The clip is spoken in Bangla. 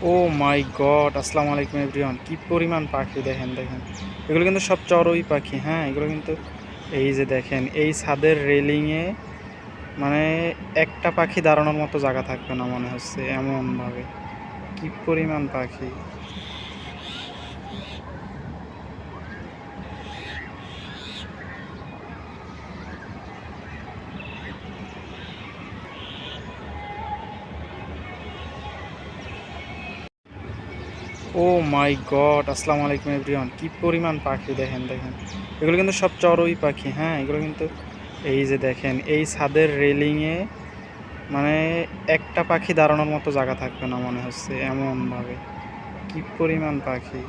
ও মাই গড! আসসালামু আলাইকুম এভরিওয়ান। কি পরিমাণ পাখি দেখেন, দেখেন। এগুলো কিন্তু সব চড়ুই পাখি, হ্যাঁ? এগুলো কিন্তু এই যে দেখেন, এই ছাদের রেলিংয়ে মানে একটা পাখি দাঁড়ানোর মতো জায়গা থাকবে না মনে হচ্ছে এমনভাবে। কি পরিমাণ পাখি! ও মাই গড! আসসালামু আলাইকুম এভরিওয়ান। কি পরিমাণ পাখি দেখেন, দেখেন। এগুলো কিন্তু সব চড়ুই পাখি, হ্যাঁ? এগুলো কিন্তু এই যে দেখেন, এই ছাদের রেলিংয়ে মানে একটা পাখি দাঁড়ানোর মতো জায়গা থাকবে না মনে হচ্ছে এমনভাবে। কি পরিমাণ পাখি!